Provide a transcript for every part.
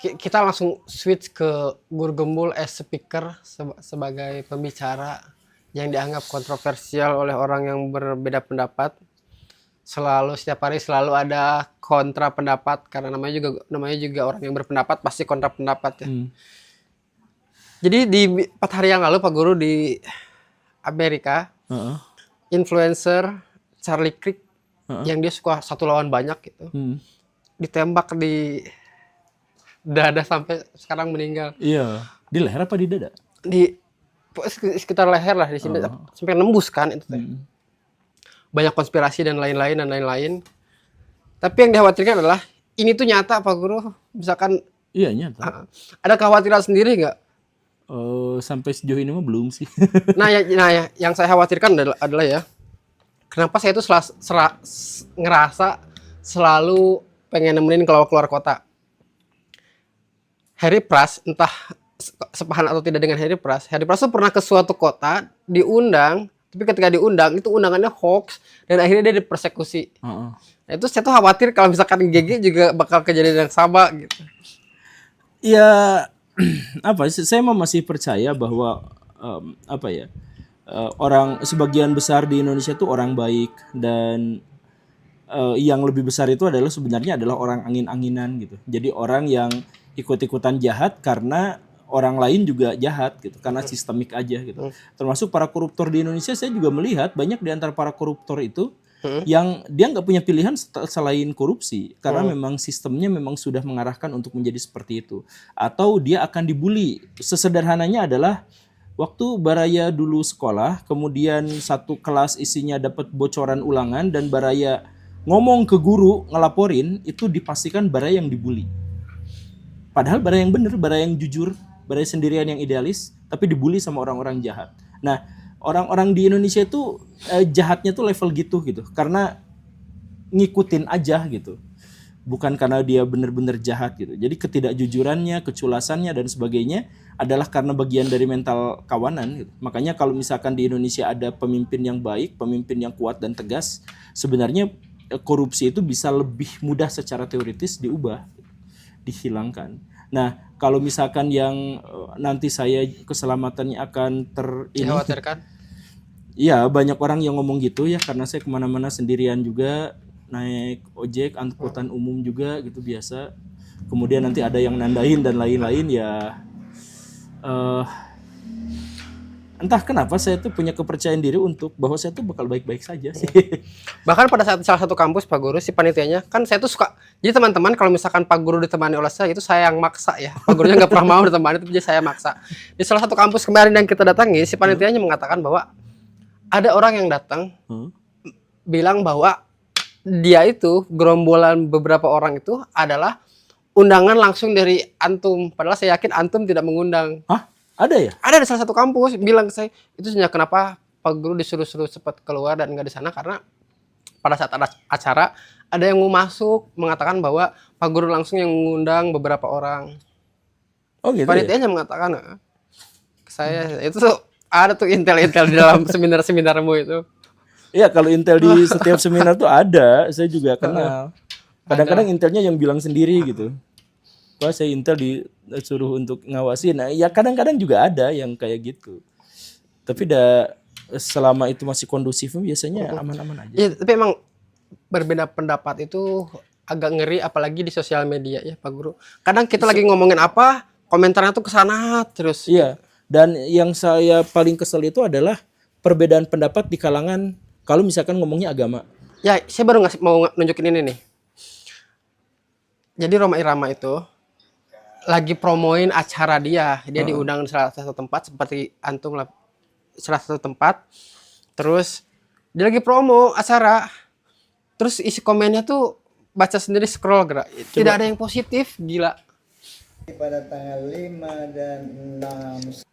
kita langsung switch ke Guru Gembul as speaker sebagai pembicara yang dianggap kontroversial oleh orang yang berbeda pendapat. Setiap hari selalu ada kontra pendapat karena namanya juga orang yang berpendapat pasti kontra pendapat ya. Jadi di 4 hari yang lalu Pak Guru di Amerika, influencer Charlie Kirk yang dia suka satu lawan banyak gitu, ditembak di dada sampai sekarang meninggal. Iya, di leher apa di dada? Di sekitar leher lah di sini sampai nembus kan itu teh. Banyak konspirasi dan lain-lain. Tapi yang dikhawatirkan adalah ini tuh nyata Pak Guru. Misalkan iya nyata. Ada kekhawatiran sendiri nggak? Sampai sejauh ini mah belum sih. Nah ya, yang saya khawatirkan adalah ya, kenapa saya itu ngerasa selalu pengen nemenin kalau keluar kota. Harry Pras, entah sepahan atau tidak dengan Harry Pras tuh pernah ke suatu kota, diundang, tapi ketika diundang, itu undangannya hoax, dan akhirnya dia dipersekusi. Nah, itu saya tuh khawatir kalau misalkan GG juga bakal kejadian yang sama gitu. Ya, saya masih percaya bahwa orang sebagian besar di Indonesia tuh orang baik, dan yang lebih besar itu sebenarnya adalah orang angin-anginan gitu. Jadi orang yang ikut-ikutan jahat karena orang lain juga jahat gitu, karena sistemik aja gitu. Termasuk para koruptor di Indonesia, saya juga melihat banyak di antara para koruptor itu yang dia nggak punya pilihan selain korupsi, karena memang sistemnya memang sudah mengarahkan untuk menjadi seperti itu, atau dia akan dibully. Sesederhananya adalah waktu Baraya dulu sekolah, kemudian satu kelas isinya dapat bocoran ulangan dan Baraya ngomong ke guru ngelaporin, itu dipastikan Baraya yang dibully. Padahal Baraya yang bener, Baraya yang jujur, Baraya sendirian yang idealis, tapi dibully sama orang-orang jahat. Nah, orang-orang di Indonesia itu jahatnya tuh level gitu, karena ngikutin aja gitu, bukan karena dia bener-bener jahat gitu. Jadi ketidakjujurannya, keculasannya dan sebagainya adalah karena bagian dari mental kawanan gitu. Makanya kalau misalkan di Indonesia ada pemimpin yang baik, pemimpin yang kuat dan tegas, sebenarnya korupsi itu bisa lebih mudah secara teoritis diubah, dihilangkan. Nah, kalau misalkan yang nanti saya keselamatannya akan dikhawatirkan. Iya, banyak orang yang ngomong gitu ya, karena saya kemana-mana sendirian juga, naik ojek, angkutan umum juga gitu biasa. Kemudian nanti ada yang nandain dan lain-lain ya. Entah kenapa saya tuh punya kepercayaan diri untuk bahwa saya tuh bakal baik-baik saja sih. Bahkan pada saat salah satu kampus Pak Guru, si panitianya kan saya tuh suka, jadi teman-teman kalau misalkan Pak Guru ditemani oleh saya, itu saya yang maksa ya. Pak Gurunya nggak pernah mau ditemani, tapi saya maksa. Di salah satu kampus kemarin yang kita datangi, si panitianya mengatakan bahwa ada orang yang datang bilang bahwa dia itu, gerombolan beberapa orang itu adalah undangan langsung dari antum. Padahal saya yakin antum tidak mengundang. Hah? Ada ya? Ada di salah satu kampus bilang ke saya, itu sebenarnya kenapa Pak Guru disuruh-suruh cepat keluar dan nggak di sana, karena pada saat ada acara ada yang mau masuk mengatakan bahwa Pak Guru langsung yang mengundang beberapa orang. Oh gitu. Panitianya mengatakan ke saya, itu tuh ada tuh intel-intel di dalam seminar-seminarmu itu. Iya, kalau intel di setiap seminar tuh ada, saya juga kenal. Kadang-kadang intelnya yang bilang sendiri gitu. Wah, saya intel disuruh untuk ngawasin. Nah, ya kadang-kadang juga ada yang kayak gitu. Tapi selama itu masih kondusif biasanya aman-aman aja. Ya, tapi emang berbeda pendapat itu agak ngeri, apalagi di sosial media ya Pak Guru. Kadang kita lagi ngomongin apa, komentarnya tuh kesana terus. Iya. Dan yang saya paling kesel itu adalah perbedaan pendapat di kalangan kalau misalkan ngomongnya agama. Ya, saya baru mau nunjukin ini nih. Jadi Rhoma Irama itu lagi promoin acara dia diundang di salah satu tempat seperti antum lah, salah satu tempat. Terus dia lagi promo acara, terus isi komennya tuh baca sendiri, scroll gerak, tidak ada yang positif, gila. Pada tanggal 5 dan 6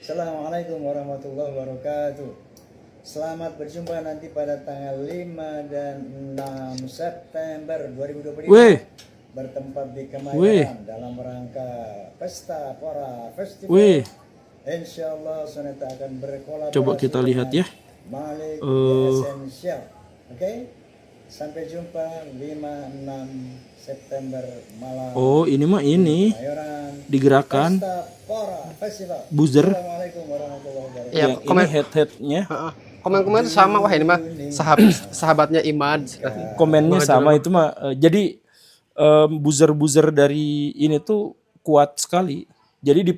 Assalamualaikum warahmatullahi wabarakatuh. Selamat berjumpa nanti pada tanggal 5 dan 6 September 2025. Bertempat di Kemayoran dalam rangka Pesta Pora Festival. Insyaallah Soneta akan berkolaborasi. Coba kita lihat ya. Malik Essential. Oke? Sampai jumpa 5-6 September malam. Oh, ini mah ini Mayoran digerakkan Pesta Pora Festival. buzzer. Assalamualaikum warahmatullahi wabarakatuh. Ya, Yang ini head-headnya. Heeh. Komen-komen itu sama, wah ini mah sahabatnya Imad. Komennya sama itu mah. Jadi buzzer-buzzer dari ini tuh kuat sekali. Jadi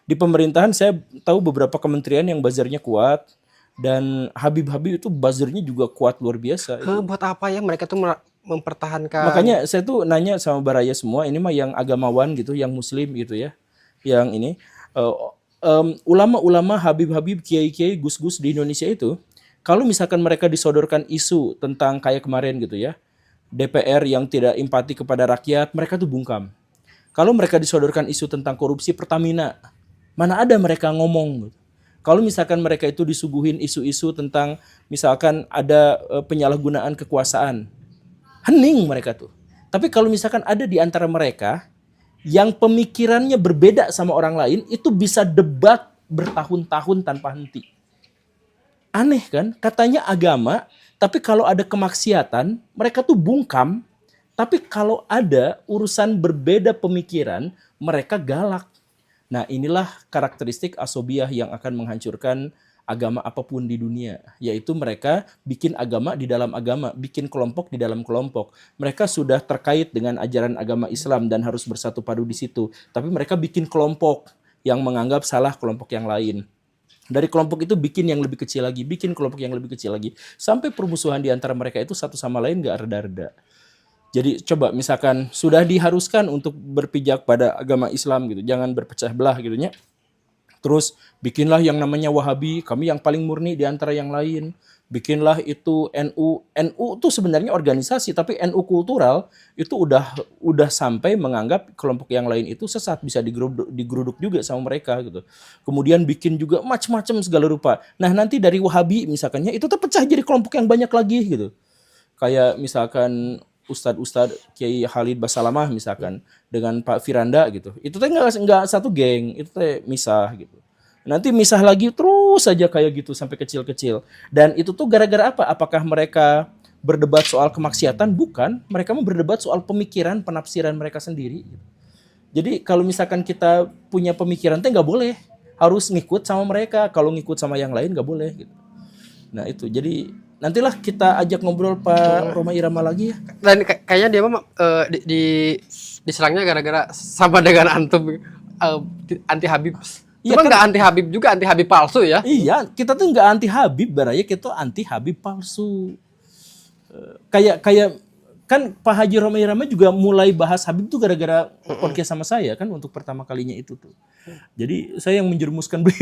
di pemerintahan saya tahu beberapa kementerian yang buzzernya kuat, dan Habib-Habib itu buzzernya juga kuat luar biasa. Buat apa ya mereka tuh mempertahankan? Makanya saya tuh nanya sama Baraya semua, ini mah yang agamawan gitu, yang muslim gitu ya. Yang ini ulama-ulama, Habib-Habib, kiai-kiai, gus-gus di Indonesia itu, kalau misalkan mereka disodorkan isu tentang kayak kemarin gitu ya, DPR yang tidak empati kepada rakyat, mereka tuh bungkam. Kalau mereka disodorkan isu tentang korupsi Pertamina, mana ada mereka ngomong gitu. Kalau misalkan mereka itu disuguhin isu-isu tentang misalkan ada penyalahgunaan kekuasaan, hening mereka tuh. Tapi kalau misalkan ada di antara mereka yang pemikirannya berbeda sama orang lain, itu bisa debat bertahun-tahun tanpa henti. Aneh kan? Katanya agama, tapi kalau ada kemaksiatan, mereka tuh bungkam. Tapi kalau ada urusan berbeda pemikiran, mereka galak. Nah, inilah karakteristik asobiah yang akan menghancurkan agama apapun di dunia, yaitu mereka bikin agama di dalam agama, bikin kelompok di dalam kelompok. Mereka sudah terkait dengan ajaran agama Islam dan harus bersatu padu di situ, tapi mereka bikin kelompok yang menganggap salah kelompok yang lain. Dari kelompok itu bikin yang lebih kecil lagi, bikin kelompok yang lebih kecil lagi, sampai permusuhan di antara mereka itu satu sama lain gak reda-reda. Jadi coba misalkan sudah diharuskan untuk berpijak pada agama Islam gitu, jangan berpecah belah gitu ya. Terus bikinlah yang namanya Wahabi, kami yang paling murni di antara yang lain. Bikinlah itu NU. NU itu sebenarnya organisasi, tapi NU kultural itu udah sampai menganggap kelompok yang lain itu sesat, bisa digeruduk juga sama mereka gitu. Kemudian bikin juga macam-macam segala rupa. Nah, nanti dari Wahabi misalkannya itu terpecah jadi kelompok yang banyak lagi gitu. Kayak misalkan Ustadz Kiai Khalid Basalamah misalkan dengan Pak Firanda gitu. Itu teh enggak satu geng, itu teh misah gitu. Nanti misah lagi terus saja kayak gitu sampai kecil-kecil. Dan itu tuh gara-gara apa? Apakah mereka berdebat soal kemaksiatan? Bukan, mereka mau berdebat soal pemikiran, penafsiran mereka sendiri gitu. Jadi kalau misalkan kita punya pemikiran teh nggak boleh, harus ngikut sama mereka. Kalau ngikut sama yang lain nggak boleh gitu. Nah itu, jadi nantilah kita ajak ngobrol Pak Roma Irama lagi ya. Dan kayaknya dia mah diserangnya gara-gara sama dengan antum anti Habib. Iya, Cuma kan- nggak anti Habib juga, anti Habib palsu ya. Iya, kita tuh nggak anti Habib, Baraya, kita anti Habib palsu. Kayak kan Pak Haji Roma Irama juga mulai bahas Habib tuh gara-gara podcast sama saya kan untuk pertama kalinya itu tuh. Jadi saya yang menjerumuskan beliau.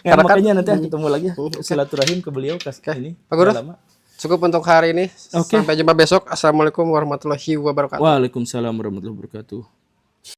Ya, Karena kan- makanya nanti ketemu lagi silaturahim ke beliau ini. Pak Guru, Udah lama. cukup untuk hari ini. Oke. Sampai jumpa besok. Assalamualaikum warahmatullahi wabarakatuh. Waalaikumsalam warahmatullahi wabarakatuh.